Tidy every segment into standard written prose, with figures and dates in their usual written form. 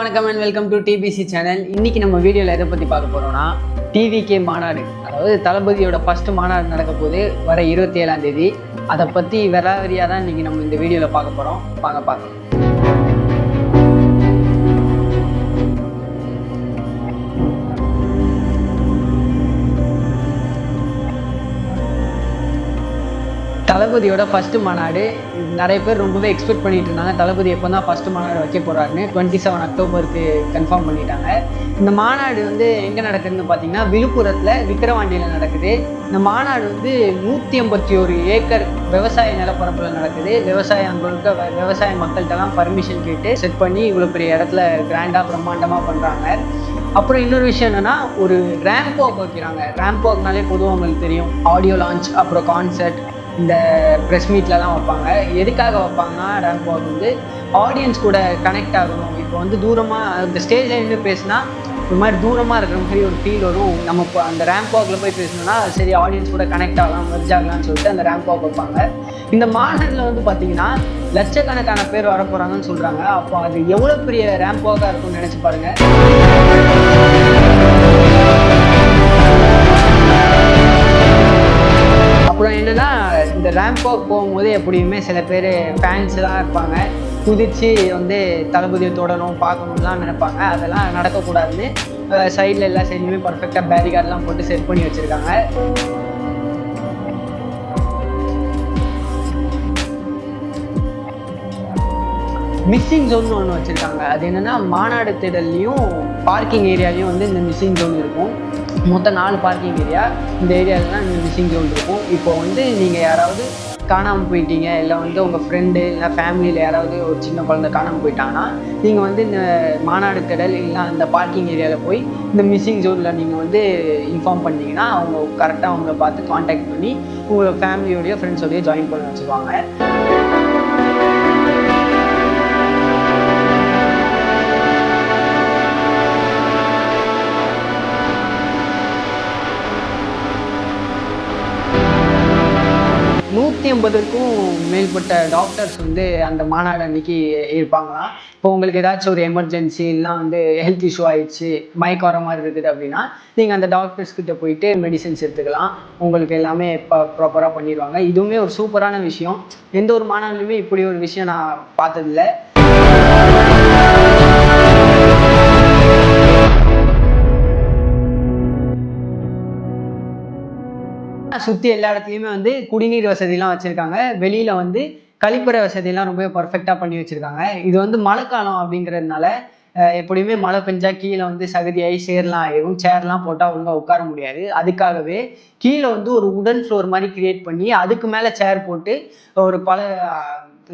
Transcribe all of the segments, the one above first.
வணக்கம் and welcome to DPC channel. இன்னைக்கு நம்ம வீடியோவில் எதை பற்றி பார்க்க போகிறோம்னா டிவிகே மாநாடு, அதாவது தளபதியோட ஃபர்ஸ்ட் மாநாடு நடக்க போது வர 27ஆம் தேதி. அதை பற்றி விலாவரியாக தான் இன்னைக்கு நம்ம இந்த வீடியோவில் பார்க்க போகிறோம். பார்க்கலாம். தளபதியோட ஃபஸ்ட்டு மாநாடு நிறைய பேர் ரொம்பவே எக்ஸ்பெக்ட் பண்ணிட்டு இருந்தாங்க. தளபதி எப்போ தான் ஃபஸ்ட்டு மாநாடு வைக்க போகிறாருன்னு 27 அக்டோபருக்கு கன்ஃபார்ம் பண்ணிட்டாங்க. இந்த மாநாடு எங்கே நடக்குதுன்னு பார்த்தீங்கன்னா விழுப்புரத்தில் விக்கிரவாண்டியில் நடக்குது. இந்த மாநாடு 181 ஏக்கர் விவசாய நிலப்பரப்பில் நடக்குது. அங்கே விவசாய மக்கள்கிட்டலாம் பர்மிஷன் கேட்டு செட் பண்ணி இவ்வளோ பெரிய இடத்துல கிராண்டாக பிரம்மாண்டமாக பண்ணுறாங்க. அப்புறம் இன்னொரு விஷயம் என்னென்னா, ஒரு ரேம்ப் வாக் வைக்கிறாங்க. ரேம்ப் வாக்னாலே பொதுவாக உங்களுக்கு தெரியும், ஆடியோ லான்ச் அப்புறம் கான்சர்ட் இந்த ப்ரெஸ் மீட்லலாம் வைப்பாங்க. எதுக்காக வைப்பாங்கன்னா, ரேம்ப் வாக் ஆடியன்ஸ் கூட கனெக்ட் ஆகணும். இப்போ தூரமாக அந்த ஸ்டேஜில் நின்று பேசினா ஒரு மாதிரி தூரமாக இருக்கிற மாதிரி ஒரு ஃபீல் வரும். நம்ம இப்போ அந்த ரேம்ப் வாக்கில் போய் பேசணும்னா சரி ஆடியன்ஸ் கூட கனெக்ட் ஆகலாம், மெர்ஜ் ஆகலாம்னு சொல்லிட்டு அந்த ரேம்ப் வாக் வைப்பாங்க. இந்த மாநாட்டில் பார்த்தீங்கன்னா லட்சக்கணக்கான பேர் வர போகிறாங்கன்னு சொல்கிறாங்க. அப்போ அது எவ்வளோ பெரிய ரேம்ப் வாக்காக இருக்கும்னு நினச்சி பாருங்கள். அப்புறம் என்னென்னா, இந்த ரேம்ப் வாக் போகும்போது எப்படியுமே சில பேர் ஃபேன்ஸ்லாம் இருப்பாங்க, குதிச்சு தளபதியை தொடரும் பார்க்கணும்லாம் நினைப்பாங்க. அதெல்லாம் நடக்கக்கூடாதுன்னு சைடில் எல்லா சைட்லையுமே பர்ஃபெக்டாக பேரிகார்டெலாம் போட்டு செட் பண்ணி வச்சுருக்காங்க. மிஸ்ஸிங் ஜோன் ஒன்று வச்சுருக்காங்க. அது என்னென்னா, மாநாடு திடல்லையும் பார்க்கிங் ஏரியாலையும் இந்த மிஸ்ஸிங் ஜோன் இருக்கும். மொத்தம் 4 பார்க்கிங் ஏரியா. இந்த ஏரியாவில் தான் இந்த மிஸ்ஸிங் ஜோன் இருக்கும். இப்போ நீங்கள் யாராவது காணாமல் போயிட்டீங்க, இல்லை உங்கள் ஃப்ரெண்டு இல்லை ஃபேமிலியில் யாராவது ஒரு சின்ன குழந்தை காணாமல் போயிட்டாங்கன்னா, நீங்கள் இந்த மாநாடு திடல் இல்லை அந்த பார்க்கிங் ஏரியாவில் போய் இந்த மிஸ்ஸிங் ஜோனில் நீங்கள் இன்ஃபார்ம் பண்ணிங்கன்னா அவங்க கரெக்டாக அவங்கள பார்த்து காண்டாக்ட் பண்ணி உங்களை ஃபேமிலியோடையோ ஃப்ரெண்ட்ஸோடையோ ஜாயின் பண்ண வச்சுருவாங்க. மேற்பட்ட டாக்டர்ஸ் அந்த மாநாடு அன்னைக்கு இருப்பாங்களாம். இப்போ உங்களுக்கு ஏதாச்சும் ஒரு எமர்ஜென்சி இல்லைனா ஹெல்த் இஷ்யூ ஆயிடுச்சு, மயக்கம் வர மாதிரி இருக்குது அப்படின்னா நீங்கள் அந்த டாக்டர்ஸ் கிட்ட போயிட்டு மெடிசன்ஸ் எடுத்துக்கலாம். உங்களுக்கு எல்லாமே ப்ராப்பராக பண்ணிடுவாங்க. இதுவுமே ஒரு சூப்பரான விஷயம். எந்த ஒரு மாநாடுலையுமே இப்படி ஒரு விஷயம் நான் பார்த்ததில்லை. சுற்றி எல்லா இடத்துலையுமே குடிநீர் வசதிலாம் வச்சுருக்காங்க. வெளியில் கழிப்பறை வசதியெல்லாம் ரொம்ப பர்ஃபெக்டாக பண்ணி வச்சுருக்காங்க. இது மழைக்காலம் அப்படிங்கிறதுனால எப்படியுமே மழை பெஞ்சா கீழே சகதியாகி சேர்லாம் ஆயிரும். சேர்லாம் போட்டால் ஒழுங்காக உட்கார முடியாது. அதுக்காகவே கீழே ஒரு உடன் ஃப்ளோர் மாதிரி கிரியேட் பண்ணி அதுக்கு மேலே சேர் போட்டு ஒரு பல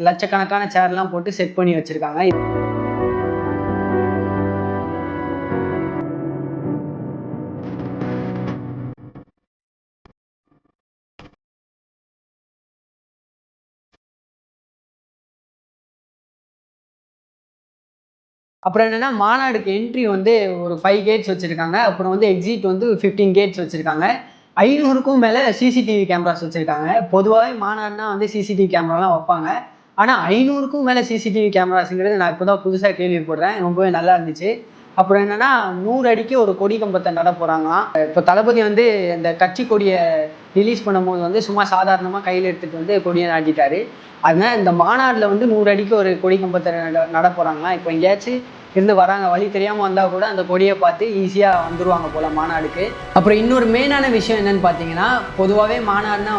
லட்சக்கணக்கான சேர்லாம் போட்டு செட் பண்ணி வச்சுருக்காங்க. அப்புறம் என்னென்னா, மாநாடுக்கு என்ட்ரி ஒரு 5 கேட்ஸ் வச்சுருக்காங்க. அப்புறம் எக்ஸிட் 15 கேட்ஸ் வச்சுருக்காங்க. 500க்கும் மேலே சிசிடிவி கேமராஸ் வச்சுருக்காங்க. பொதுவாகவே மாநாடுனா சிசிடிவி கேமராலாம் வைப்பாங்க. ஆனால் 500க்கும் மேலே சிசிடிவி கேமராஸுங்கிறது நான் இப்போ தான் புதுசாக கேள்விப்படுறேன். ரொம்பவே நல்லா இருந்துச்சு. அப்புறம் என்னென்னா, 100 அடிக்கு ஒரு கொடி கம்பத்தை நட போகிறாங்களாம். இப்போ தளபதி இந்த கட்சி கொடியை ரிலீஸ் பண்ணும்போது சும்மா சாதாரணமாக கையில் எடுத்துகிட்டு கொடியை நாட்டிட்டாரு. அதனால் இந்த மாநாட்டில் 100 அடிக்கு ஒரு கொடி கம்பத்தை நட போகிறாங்களாம். இப்போ எங்கேயாச்சும் வராங்க, வழி தெரியாமல் வந்தால் கூட அந்த கொடியை பார்த்து ஈஸியாக வந்துடுவாங்க போல் மாநாடுக்கு. அப்புறம் இன்னொரு மெயினான விஷயம் என்னென்னு பார்த்தீங்கன்னா, பொதுவாகவே மாநாடுனா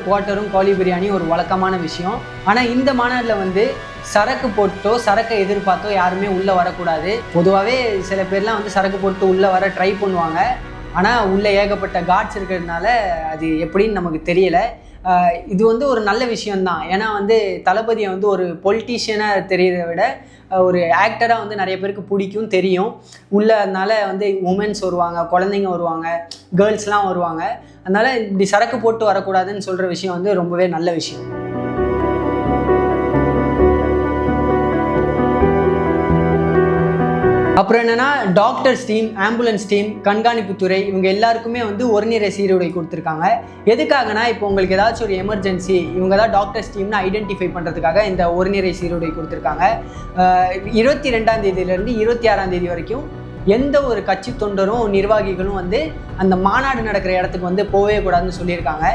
குவார்ட்டரும் கோழி பிரியாணியும் ஒரு வழக்கமான விஷயம். ஆனால் இந்த மாநாட்டில் சரக்கு போட்டோ சரக்கை எதிர்பார்த்தோ யாருமே உள்ளே வரக்கூடாது. பொதுவாகவே சில பேர்லாம் சரக்கு போட்டு உள்ளே வர ட்ரை பண்ணுவாங்க. ஆனால் உள்ளே ஏகப்பட்ட கார்ட்ஸ் இருக்கிறதுனால அது எப்படின்னு நமக்கு தெரியலை. இது ஒரு நல்ல விஷயம்தான். ஏன்னா தளபதியை ஒரு பொலிட்டீஷியனாக தெரியறதை விட ஒரு ஆக்டராக நிறைய பேருக்கு பிடிக்கும், தெரியும். உள்ளே அதனால உமன்ஸ் வருவாங்க, குழந்தைங்க வருவாங்க, கேர்ள்ஸ்லாம் வருவாங்க. அதனால் இப்படி சரக்கு போட்டு வரக்கூடாதுன்னு சொல்கிற விஷயம் ரொம்பவே நல்ல விஷயம். அப்புறம் என்னன்னா டாக்டர்ஸ் டீம், ஆம்புலன்ஸ் டீம், கண்காணிப்புத்துறை இவங்க எல்லாருக்குமே வந்து ஒரு நிறை சீருடை கொடுத்துருக்காங்க. எதுக்காகனா இப்போ உங்களுக்கு ஏதாச்சும் ஒரு எமர்ஜென்சி இவங்க தான் டாக்டர்ஸ் டீம்னு ஐடென்டிஃபை பண்ணுறதுக்காக இந்த ஒரு நிறை சீருடை கொடுத்துருக்காங்க. 22ஆம் தேதியிலேருந்து 26ஆம் தேதி வரைக்கும் எந்த ஒரு கட்சி தொண்டரும் நிர்வாகிகளும் வந்து அந்த மாநாடு நடக்கிற இடத்துக்கு வந்து போகவே கூடாதுன்னு சொல்லியிருக்காங்க.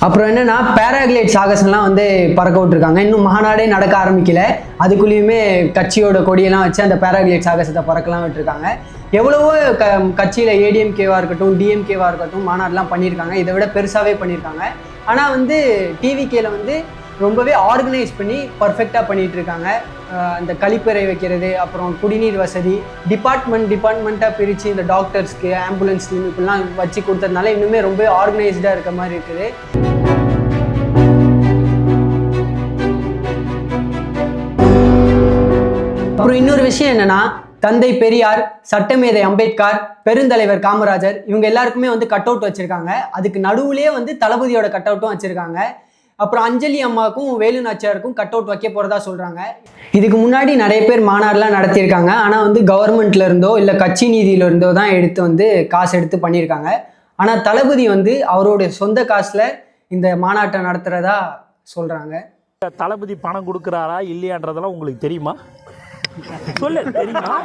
அப்புறம் என்னன்னா பேராகிளைட் சாகசம்லாம் வந்து பறக்க விட்டுருக்காங்க. இன்னும் மாநாடே நடக்க ஆரம்பிக்கல, அதுக்குள்ளேயுமே கட்சியோட கொடியெல்லாம் வச்சு அந்த பேராகிளைட் சாகசத்தை பறக்கலாம் விட்டுருக்காங்க. எவ்வளவோ கட்சியில் ஏடிஎம்கேவாக இருக்கட்டும், டிஎம்கேவாக இருக்கட்டும் மாநாடுலாம் பண்ணியிருக்காங்க, இதை விட பெருசாகவே பண்ணியிருக்காங்க. ஆனால் வந்து டிவிகேல வந்து ரொம்பவே ஆர்கனைஸ் பண்ணி பர்ஃபெக்டாக பண்ணிகிட்டு இருக்காங்க. அந்த கழிப்பறை வைக்கிறது, அப்புறம் குடிநீர் வசதி, டிபார்ட்மெண்ட்டாக பிரித்து இந்த டாக்டர்ஸ்க்கு, ஆம்புலன்ஸ் டீம் இப்படிலாம் வச்சு கொடுத்ததுனால இன்னுமே ரொம்ப ஆர்கனைஸ்டாக இருக்க மாதிரி இருக்குது. அப்புறம் இன்னொரு விஷயம் என்னன்னா, தந்தை பெரியார், சட்டமேதை அம்பேத்கர், பெருந்தலைவர் காமராஜர் இவங்க எல்லாருக்குமே வந்து கட் அவுட் வச்சிருக்காங்க. அதுக்கு நடுவுலேயே வந்து தளபதியோட கட் அவுட்டும் வச்சிருக்காங்க. அப்புறம் அஞ்சலி அம்மாவுக்கும் வேலு நாச்சியாருக்கும் கட் அவுட் வைக்க போகிறதா சொல்கிறாங்க. இதுக்கு முன்னாடி நிறைய பேர் மாநாடுலாம் நடத்தியிருக்காங்க. ஆனால் வந்து கவர்மெண்ட்ல இருந்தோ இல்லை கட்சி நிதியில இருந்தோ தான் எடுத்து வந்து காசு எடுத்து பண்ணியிருக்காங்க. ஆனால் தளபதி வந்து அவருடைய சொந்த காசில் இந்த மாநாட்டை நடத்துகிறதா சொல்கிறாங்க. தளபதி பணம் கொடுக்குறாரா இல்லையான்றதெல்லாம் உங்களுக்கு தெரியுமா? சொல்லு, தெரியுமா?